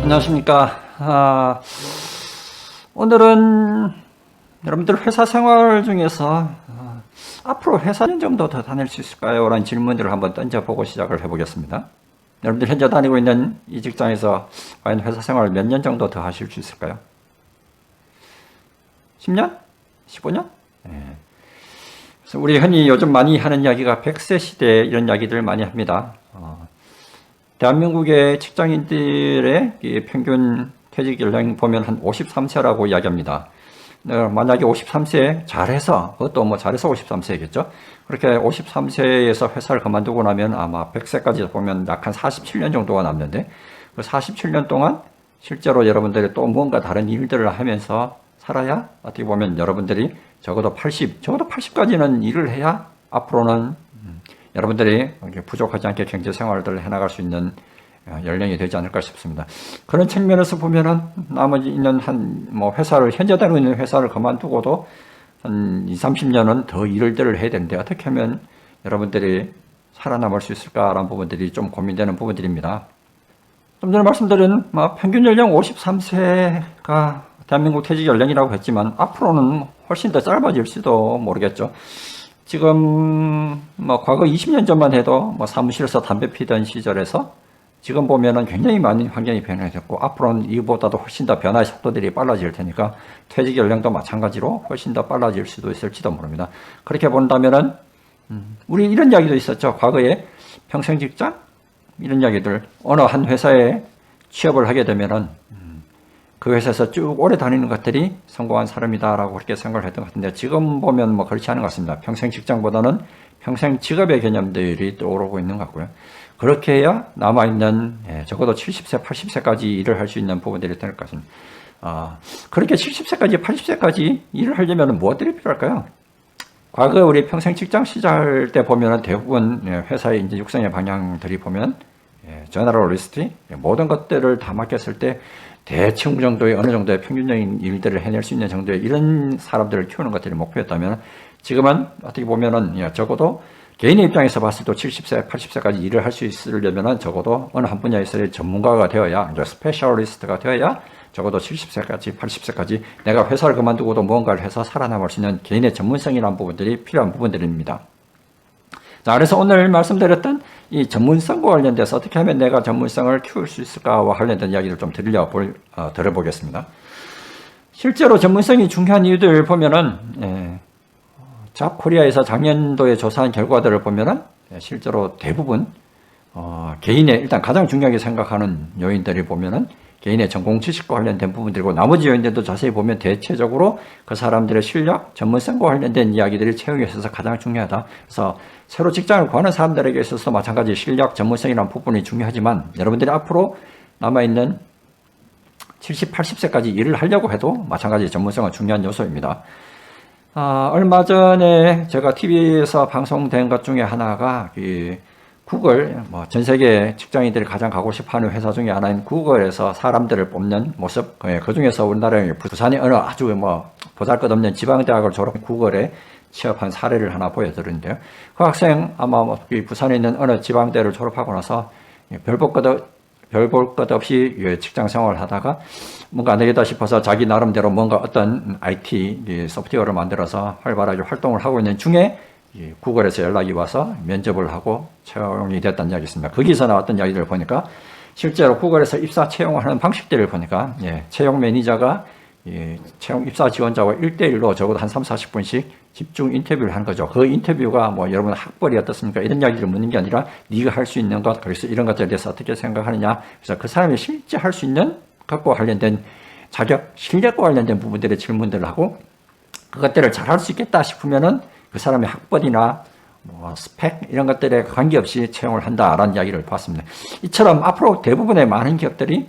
안녕하십니까. 오늘은 여러분들 회사 생활 중에서 앞으로 회사 몇 년 정도 더 다닐 수 있을까요? 라는 질문들을 한번 던져보고 시작을 해보겠습니다. 여러분들 현재 다니고 있는 이 직장에서 과연 회사 생활을 몇 년 정도 더 하실 수 있을까요? 10년? 15년? 그래서 우리 흔히 요즘 많이 하는 이야기가 100세 시대 이런 이야기들 많이 합니다. 대한민국의 직장인들의 평균 퇴직 연령 보면 한 53세라고 이야기합니다. 만약에 53세 잘해서, 그것도 뭐 잘해서 53세겠죠. 그렇게 53세에서 회사를 그만두고 나면 아마 100세까지 보면 약 한 47년 정도가 남는데, 그 47년 동안 실제로 여러분들이 또 뭔가 다른 일들을 하면서 살아야 어떻게 보면 여러분들이 적어도 80까지는 일을 해야 앞으로는 여러분들이 부족하지 않게 경제 생활들을 해나갈 수 있는 연령이 되지 않을까 싶습니다. 그런 측면에서 보면은 나머지 있는 회사를, 현재 다니고 있는 회사를 그만두고도 한 20, 30년은 더 일들을 해야 되는데 어떻게 하면 여러분들이 살아남을 수 있을까라는 부분들이 좀 고민되는 부분들입니다. 좀 전에 말씀드린 평균 연령 53세가 대한민국 퇴직 연령이라고 했지만 앞으로는 훨씬 더 짧아질지도 모르겠죠. 지금 과거 20년 전만 해도 사무실에서 담배 피던 시절에서 지금 보면은 굉장히 많은 환경이 변화됐고 앞으로는 이보다도 훨씬 더 변화의 속도들이 빨라질 테니까 퇴직 연령도 마찬가지로 훨씬 더 빨라질 수도 있을지도 모릅니다. 그렇게 본다면은 우리 이런 이야기도 있었죠. 과거에 평생 직장 이런 이야기들, 어느 한 회사에 취업을 하게 되면은 그 회사에서 쭉 오래 다니는 것들이 성공한 사람이다라고 그렇게 생각을 했던 것 같은데 지금 보면 그렇지 않은 것 같습니다. 평생 직장보다는 평생 직업의 개념들이 떠오르고 있는 것 같고요. 그렇게 해야 남아있는 적어도 70세, 80세까지 일을 할 수 있는 부분들이 될 것 같습니다. 그렇게 70세까지, 80세까지 일을 하려면 무엇들이 필요할까요? 과거 우리 평생 직장 시절 때 보면 대부분 회사의 이제 육성의 방향들이 보면 저너럴리스트, 모든 것들을 다 맡겼을 때 대충 정도의 어느 정도의 평균적인 일들을 해낼 수 있는 정도의 이런 사람들을 키우는 것들이 목표였다면 지금은 어떻게 보면은 적어도 개인의 입장에서 봤을 때 70세, 80세까지 일을 할 수 있으려면은 적어도 어느 한 분야에서의 전문가가 되어야, 스페셜리스트가 되어야 적어도 70세까지, 80세까지 내가 회사를 그만두고도 무언가를 해서 살아남을 수 있는 개인의 전문성이라는 부분들이 필요한 부분들입니다. 자, 그래서 오늘 말씀드렸던 이 전문성과 관련돼서 어떻게 하면 내가 전문성을 키울 수 있을까와 관련된 이야기를 좀 들어보겠습니다. 실제로 전문성이 중요한 이유들 보면은, 잡코리아에서 작년도에 조사한 결과들을 보면은, 실제로 대부분, 개인의, 일단 가장 중요하게 생각하는 요인들이 보면은, 개인의 전공 지식과 관련된 부분들이고 나머지 요인들도 자세히 보면 대체적으로 그 사람들의 실력, 전문성과 관련된 이야기들이 채용에 있어서 가장 중요하다. 그래서 새로 직장을 구하는 사람들에게 있어서도 마찬가지 실력, 전문성이라는 부분이 중요하지만 여러분들이 앞으로 남아있는 70, 80세까지 일을 하려고 해도 마찬가지 전문성은 중요한 요소입니다. 얼마 전에 제가 TV에서 방송된 것 중에 하나가 구글, 전 세계 직장인들이 가장 가고 싶어 하는 회사 중에 하나인 구글에서 사람들을 뽑는 모습, 그 중에서 우리나라의 부산의 어느 아주 보잘것없는 지방대학을 졸업한 구글에 취업한 사례를 하나 보여드리는데요. 그 학생 아마 부산에 있는 어느 지방대를 졸업하고 나서 별 볼 것 없이 직장 생활을 하다가 뭔가 안 되겠다 싶어서 자기 나름대로 뭔가 어떤 IT 소프트웨어를 만들어서 활발하게 활동을 하고 있는 중에 구글에서 연락이 와서 면접을 하고 채용이 됐다는 이야기 있습니다. 거기서 나왔던 이야기를 보니까 실제로 구글에서 입사 채용을 하는 방식들을 보니까 채용 매니저가 채용 입사 지원자와 1대1로 적어도 한 3, 40분씩 집중 인터뷰를 하는 거죠. 그 인터뷰가 여러분 학벌이 어떻습니까? 이런 이야기를 묻는 게 아니라 네가 할 수 있는 것, 그래서 이런 것들에 대해서 어떻게 생각하느냐. 그래서 그 사람이 실제 할 수 있는 것과 관련된 자격, 실력과 관련된 부분들의 질문들을 하고 그것들을 잘 할 수 있겠다 싶으면은 그 사람의 학벌이나 스펙 이런 것들에 관계없이 채용을 한다라는 이야기를 봤습니다. 이처럼 앞으로 대부분의 많은 기업들이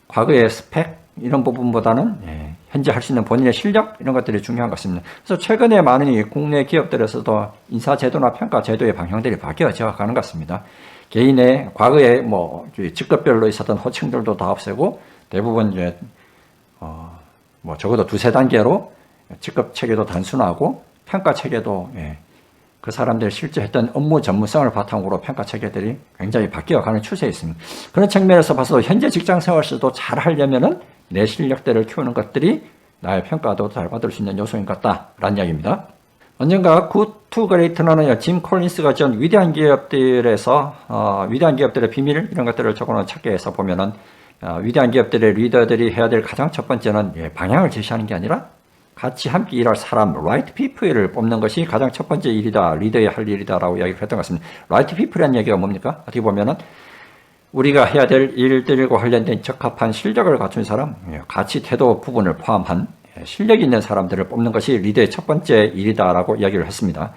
과거의 스펙 이런 부분보다는 현재 할 수 있는 본인의 실력 이런 것들이 중요한 것 같습니다. 그래서 최근에 많은 국내 기업들에서도 인사제도나 평가제도의 방향들이 바뀌어져 가는 것 같습니다. 개인의 과거에 직급별로 있었던 호칭들도 다 없애고 대부분 적어도 두세 단계로 직급 체계도 단순하고 평가 체계도 그 사람들이 실제 했던 업무 전문성을 바탕으로 평가 체계들이 굉장히 바뀌어가는 추세에 있습니다. 그런 측면에서 봐서도 현재 직장 생활에서도 잘 하려면은 내 실력들을 키우는 것들이 나의 평가도 잘 받을 수 있는 요소인 것 같다라는 이야기입니다. 언젠가 Good to Great라는 짐 콜린스가 지은 위대한 기업들에서 위대한 기업들의 비밀 이런 것들을 적어놓은 책에서 보면은 위대한 기업들의 리더들이 해야 될 가장 첫 번째는 방향을 제시하는 게 아니라 같이 함께 일할 사람, right people을 뽑는 것이 가장 첫 번째 일이다, 리더의 할 일이다라고 이야기를 했던 것 같습니다. right people이라는 얘기가 뭡니까? 어떻게 보면은 우리가 해야 될 일들과 관련된 적합한 실력을 갖춘 사람, 가치, 태도 부분을 포함한 실력 있는 사람들을 뽑는 것이 리더의 첫 번째 일이다라고 이야기를 했습니다.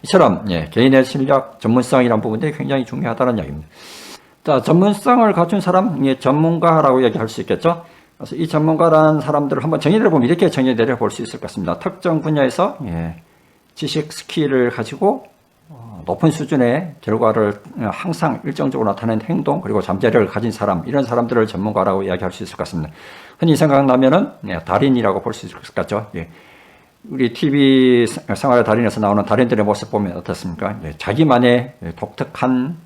이처럼 개인의 실력, 전문성이라는 부분들이 굉장히 중요하다는 이야기입니다. 자, 전문성을 갖춘 사람, 전문가라고 이야기할 수 있겠죠. 그래서 이 전문가라는 사람들을 한번 정의를 보면 이렇게 정의 내려볼 수 있을 것 같습니다. 특정 분야에서 지식, 스킬을 가지고 높은 수준의 결과를 항상 일정적으로 나타내는 행동 그리고 잠재력을 가진 사람, 이런 사람들을 전문가라고 이야기할 수 있을 것 같습니다. 흔히 생각나면은 달인이라고 볼 수 있을 것 같죠. 우리 TV 생활의 달인에서 나오는 달인들의 모습 보면 어떻습니까? 자기만의 독특한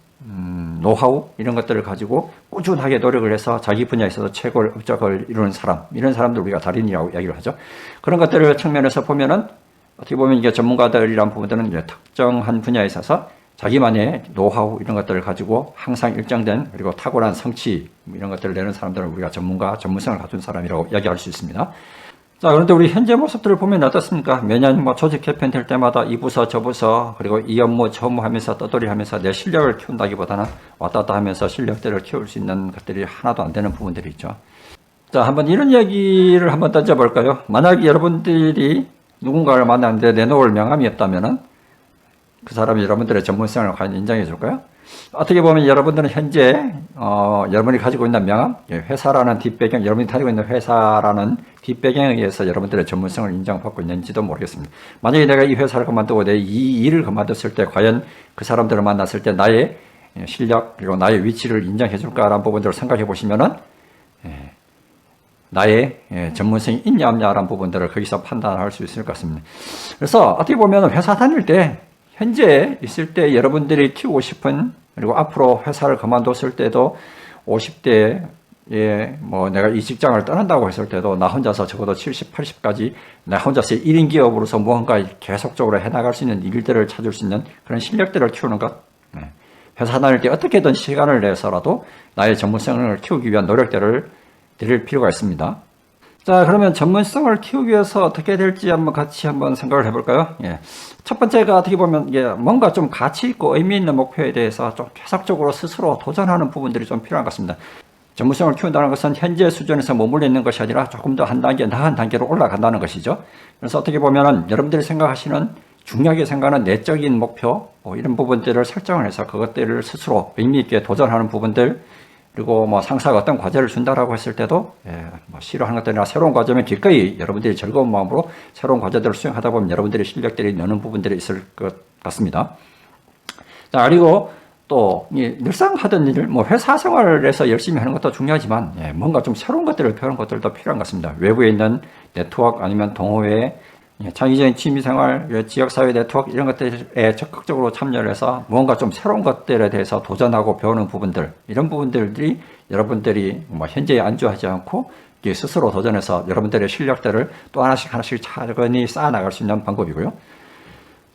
노하우 이런 것들을 가지고 꾸준하게 노력을 해서 자기 분야에서도 최고의 업적을 이루는 사람, 이런 사람들 우리가 달인이라고 이야기를 하죠. 그런 것들을 측면에서 보면은 어떻게 보면 이게 전문가들이란 부분들은 이제 특정한 분야에 있어서 자기만의 노하우 이런 것들을 가지고 항상 일정된 그리고 탁월한 성취 이런 것들을 내는 사람들은 우리가 전문성을 갖춘 사람이라고 이야기할 수 있습니다. 자, 그런데 우리 현재 모습들을 보면 어떻습니까? 매년 조직 개편될 때마다 이 부서 저 부서 그리고 이 업무 저 업무 하면서 떠돌이 하면서 내 실력을 키운다기보다는 왔다 갔다 하면서 실력들을 키울 수 있는 것들이 하나도 안 되는 부분들이 있죠. 자, 한번 이런 이야기를 한번 던져볼까요? 만약 여러분들이 누군가를 만났는데 내놓을 명함이 없다면은 그 사람이 여러분들의 전문성을 과연 인정해 줄까요? 어떻게 보면 여러분들은 현재 여러분이 가지고 있는 명함, 회사라는 뒷배경, 여러분이 가지고 있는 회사라는 뒷배경에 의해서 여러분들의 전문성을 인정받고 있는지도 모르겠습니다. 만약에 내가 이 회사를 그만두고 내 이 일을 그만뒀을 때 과연 그 사람들을 만났을 때 나의 실력 그리고 나의 위치를 인정해 줄까라는 부분들을 생각해 보시면은 나의 전문성이 있냐 없냐라는 부분들을 거기서 판단할 수 있을 것 같습니다. 그래서 어떻게 보면 회사 다닐 때 현재 있을 때 여러분들이 키우고 싶은 그리고 앞으로 회사를 그만뒀을 때도 50대에 내가 이 직장을 떠난다고 했을 때도 나 혼자서 적어도 70, 80까지 나 혼자서 1인 기업으로서 무언가 계속적으로 해나갈 수 있는 일들을 찾을 수 있는 그런 실력들을 키우는 것. 회사 다닐 때 어떻게든 시간을 내서라도 나의 전문성을 키우기 위한 노력들을 드릴 필요가 있습니다. 자, 그러면 전문성을 키우기 위해서 어떻게 될지 같이 한번 생각을 해볼까요? 첫 번째가 어떻게 보면 뭔가 좀 가치 있고 의미 있는 목표에 대해서 좀 계속적으로 스스로 도전하는 부분들이 좀 필요한 것 같습니다. 전문성을 키운다는 것은 현재 수준에서 머물러 있는 것이 아니라 조금 더 한 단계 나은 단계로 올라간다는 것이죠. 그래서 어떻게 보면은 여러분들이 생각하시는 중요하게 생각하는 내적인 목표 이런 부분들을 설정을 해서 그것들을 스스로 의미 있게 도전하는 부분들 그리고 상사가 어떤 과제를 준다라고 했을 때도 싫어하는 것들이나 새로운 과제면 기꺼이 여러분들이 즐거운 마음으로 새로운 과제들을 수행하다 보면 여러분들의 실력들이 느는 부분들이 있을 것 같습니다. 자, 그리고 또 늘상 하던 일을 회사 생활에서 열심히 하는 것도 중요하지만 뭔가 좀 새로운 것들을 배우는 것들도 필요한 것 같습니다. 외부에 있는 네트워크 아니면 동호회 창의적인 취미생활, 지역사회 네트워크 이런 것들에 적극적으로 참여를 해서 무언가 좀 새로운 것들에 대해서 도전하고 배우는 부분들 이런 부분들이 여러분들이 현재에 안주하지 않고 스스로 도전해서 여러분들의 실력들을 또 하나씩 차근히 쌓아나갈 수 있는 방법이고요.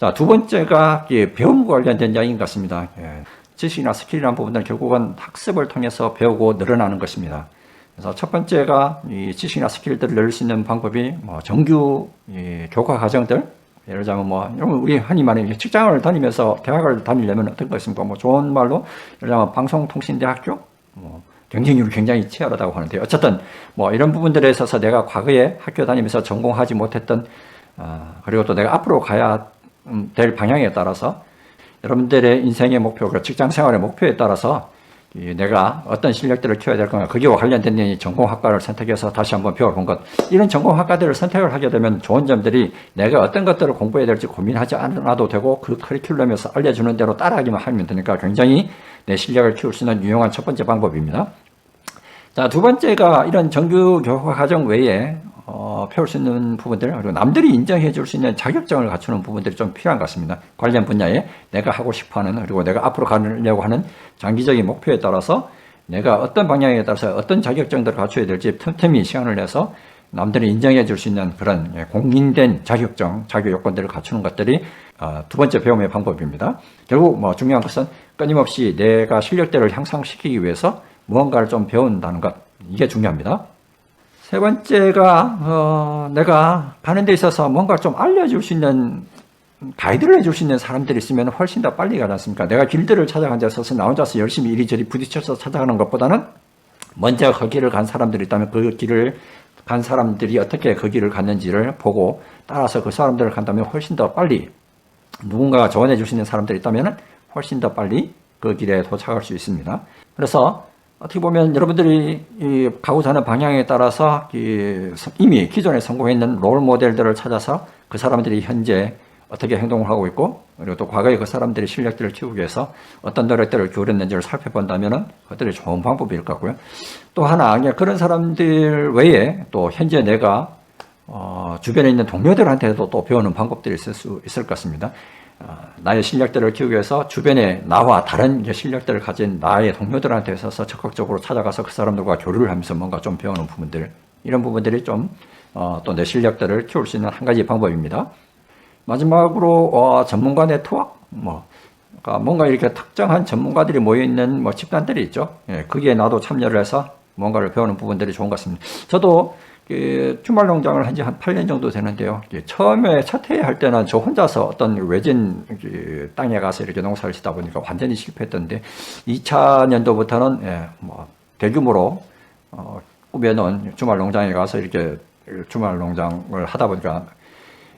자, 두 번째가 배움과 관련된 이야기인 것 같습니다. 지식이나 스킬이라는 부분들은 결국은 학습을 통해서 배우고 늘어나는 것입니다. 그래서 첫 번째가 이 지식이나 스킬들을 늘릴 수 있는 방법이 정규 교과 과정들 예를 들자면 우리 흔히 말하는 직장을 다니면서 대학을 다니려면 어떤 거 있습니까? 좋은 말로 예를 들자면 방송통신대학교 경쟁률이 굉장히 치열하다고 하는데 어쨌든 이런 부분들에 있어서 내가 과거에 학교 다니면서 전공하지 못했던 그리고 또 내가 앞으로 가야 될 방향에 따라서 여러분들의 인생의 목표, 직장 생활의 목표에 따라서 내가 어떤 실력들을 키워야 될 건가 거기와 관련된 전공학과를 선택해서 다시 한번 배워본 것 이런 전공학과들을 선택을 하게 되면 좋은 점들이 내가 어떤 것들을 공부해야 될지 고민하지 않아도 되고 그 커리큘럼에서 알려주는 대로 따라하기만 하면 되니까 굉장히 내 실력을 키울 수 있는 유용한 첫 번째 방법입니다. 자, 두 번째가 이런 정규 교과 과정 외에 배울 수 있는 부분들, 그리고 남들이 인정해 줄 수 있는 자격증을 갖추는 부분들이 좀 필요한 것 같습니다. 관련 분야에 내가 하고 싶어 하는, 그리고 내가 앞으로 가려고 하는 장기적인 목표에 따라서 내가 어떤 방향에 따라서 어떤 자격증들을 갖춰야 될지 틈틈이 시간을 내서 남들이 인정해 줄 수 있는 그런 공인된 자격증, 자격 요건들을 갖추는 것들이 두 번째 배움의 방법입니다. 결국 뭐 중요한 것은 끊임없이 내가 실력들을 향상시키기 위해서 무언가를 좀 배운다는 것, 이게 중요합니다. 세 번째가 내가 가는 데 있어서 뭔가 좀 알려줄 수 있는, 가이드를 해줄 수 있는 사람들이 있으면 훨씬 더 빨리 가지 않습니까? 내가 길들을 찾아간 데 있어서 나 혼자서 열심히 이리저리 부딪혀서 찾아가는 것보다는 먼저 그 길을 간 사람들이 있다면 그 길을 간 사람들이 어떻게 그 길을 갔는지를 보고 따라서 그 사람들을 간다면 훨씬 더 빨리, 누군가가 조언해 줄 수 있는 사람들이 있다면 훨씬 더 빨리 그 길에 도착할 수 있습니다. 그래서 어떻게 보면 여러분들이 가고자 하는 방향에 따라서 이미 기존에 성공했는 롤 모델들을 찾아서 그 사람들이 현재 어떻게 행동을 하고 있고, 그리고 또 과거에 그 사람들의 실력들을 키우기 위해서 어떤 노력들을 기울였는지를 살펴본다면 그것들이 좋은 방법일 것 같고요. 또 하나, 그런 사람들 외에 또 현재 내가 주변에 있는 동료들한테도 또 배우는 방법들이 있을 수 있을 것 같습니다. 나의 실력들을 키우기 위해서 주변에 나와 다른 실력들을 가진 나의 동료들한테 있어서 적극적으로 찾아가서 그 사람들과 교류를 하면서 뭔가 좀 배우는 부분들, 이런 부분들이 좀 또 내 실력들을 키울 수 있는 한 가지 방법입니다. 마지막으로 전문가 네트워크, 뭔가 이렇게 특정한 전문가들이 모여있는 집단들이 있죠. 예, 거기에 나도 참여를 해서 뭔가를 배우는 부분들이 좋은 것 같습니다. 저도 주말 농장을 한 지 한 8년 정도 되는데요. 처음에 첫 해에 할 때는 저 혼자서 어떤 외진 땅에 가서 이렇게 농사를 짓다 보니까 완전히 실패했던데, 2차 년도부터는 대규모로 꾸며놓은 주말 농장에 가서 이렇게 주말 농장을 하다 보니까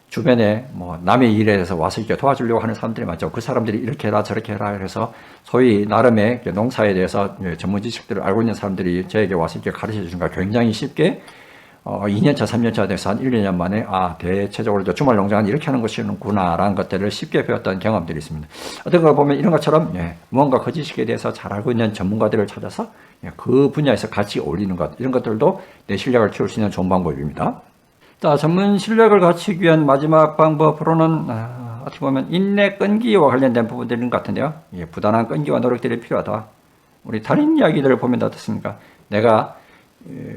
주변에 남의 일에 대해서 와서 이렇게 도와주려고 하는 사람들이 많죠. 그 사람들이 이렇게 해라 저렇게 해라 해서 소위 나름의 농사에 대해서 전문 지식들을 알고 있는 사람들이 저에게 와서 이렇게 가르쳐 주니까 굉장히 쉽게 2년차, 3년차 돼서 한 1, 2년 만에 대체적으로 주말 농장은 이렇게 하는 것이구나 라는 것들을 쉽게 배웠던 경험들이 있습니다. 어떤 걸 보면 이런 것처럼 무언가 그 지식에 대해서 잘 알고 있는 전문가들을 찾아서 그 분야에서 같이 어울리는 것, 이런 것들도 내 실력을 키울 수 있는 좋은 방법입니다. 자, 전문 실력을 갖추기 위한 마지막 방법으로는 어떻게 보면 인내 끈기와 관련된 부분들인 것 같은데요. 부단한 끈기와 노력들이 필요하다. 우리 달인 이야기들을 보면 어떻습니까? 내가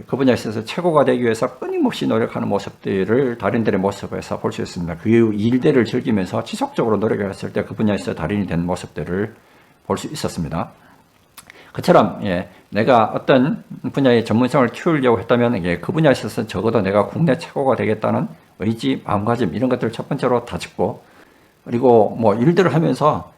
그 분야에 있어서 최고가 되기 위해서 끊임없이 노력하는 모습들을 달인들의 모습에서 볼 수 있습니다. 그 일들을 즐기면서 지속적으로 노력을 했을 때 그 분야에서 달인이 된 모습들을 볼 수 있었습니다. 그처럼 내가 어떤 분야의 전문성을 키우려고 했다면 그 분야에 있어서 적어도 내가 국내 최고가 되겠다는 의지, 마음가짐, 이런 것들을 첫 번째로 다짓고, 그리고 일들을 하면서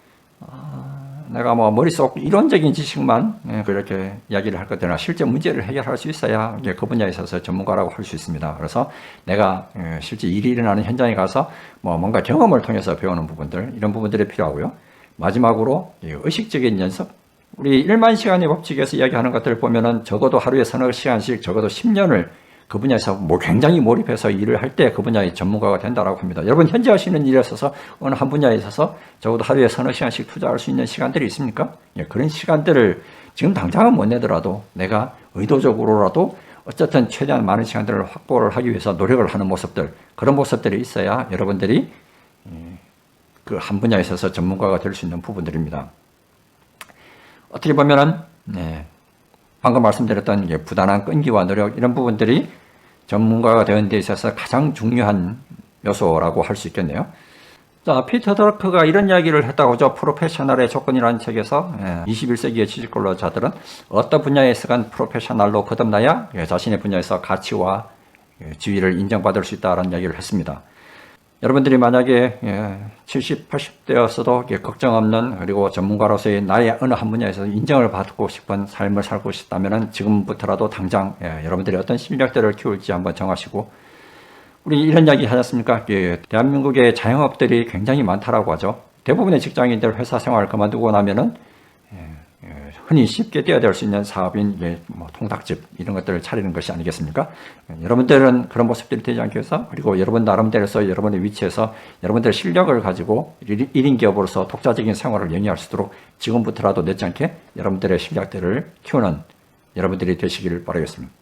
내가 머릿속 이론적인 지식만 그렇게 이야기를 할 것들이나 실제 문제를 해결할 수 있어야 그 분야에 있어서 전문가라고 할 수 있습니다. 그래서 내가 실제 일이 일어나는 현장에 가서 뭔가 경험을 통해서 배우는 부분들, 이런 부분들이 필요하고요. 마지막으로 의식적인 연습, 우리 1만 시간의 법칙에서 이야기하는 것들을 보면은 적어도 하루에 서너 시간씩, 적어도 10년을 그 분야에서 굉장히 몰입해서 일을 할 때 그 분야의 전문가가 된다라고 합니다. 여러분 현재 하시는 일에 있어서 어느 한 분야에 있어서 적어도 하루에 서너 시간씩 투자할 수 있는 시간들이 있습니까? 그런 시간들을 지금 당장은 못 내더라도 내가 의도적으로라도 어쨌든 최대한 많은 시간들을 확보를 하기 위해서 노력을 하는 모습들, 그런 모습들이 있어야 여러분들이 그 한 분야에 있어서 전문가가 될 수 있는 부분들입니다. 어떻게 보면은 방금 말씀드렸던 부단한 끈기와 노력, 이런 부분들이 전문가가 되는 데 있어서 가장 중요한 요소라고 할 수 있겠네요. 자, 피터 드러크가 이런 이야기를 했다고 하죠. 프로페셔널의 조건이라는 책에서 21세기의 취직근로자들은 어떤 분야에서 간 프로페셔널로 거듭나야 자신의 분야에서 가치와 지위를 인정받을 수 있다는 이야기를 했습니다. 여러분들이 만약에 70, 80대였어도 걱정 없는, 그리고 전문가로서의 나의 어느 한 분야에서 인정을 받고 싶은 삶을 살고 싶다면 지금부터라도 당장 여러분들이 어떤 실력들을 키울지 한번 정하시고, 우리 이런 이야기 하지 않습니까? 대한민국의 자영업들이 굉장히 많다라고 하죠. 대부분의 직장인들 회사 생활을 그만두고 나면은 흔히 쉽게 뛰어들 수 있는 사업인 통닭집, 이런 것들을 차리는 것이 아니겠습니까? 여러분들은 그런 모습들이 되지 않기 위해서, 그리고 여러분 나름대로서 여러분의 위치에서 여러분들의 실력을 가지고 1인 기업으로서 독자적인 생활을 영위할 수 있도록 지금부터라도 늦지 않게 여러분들의 실력들을 키우는 여러분들이 되시기를 바라겠습니다.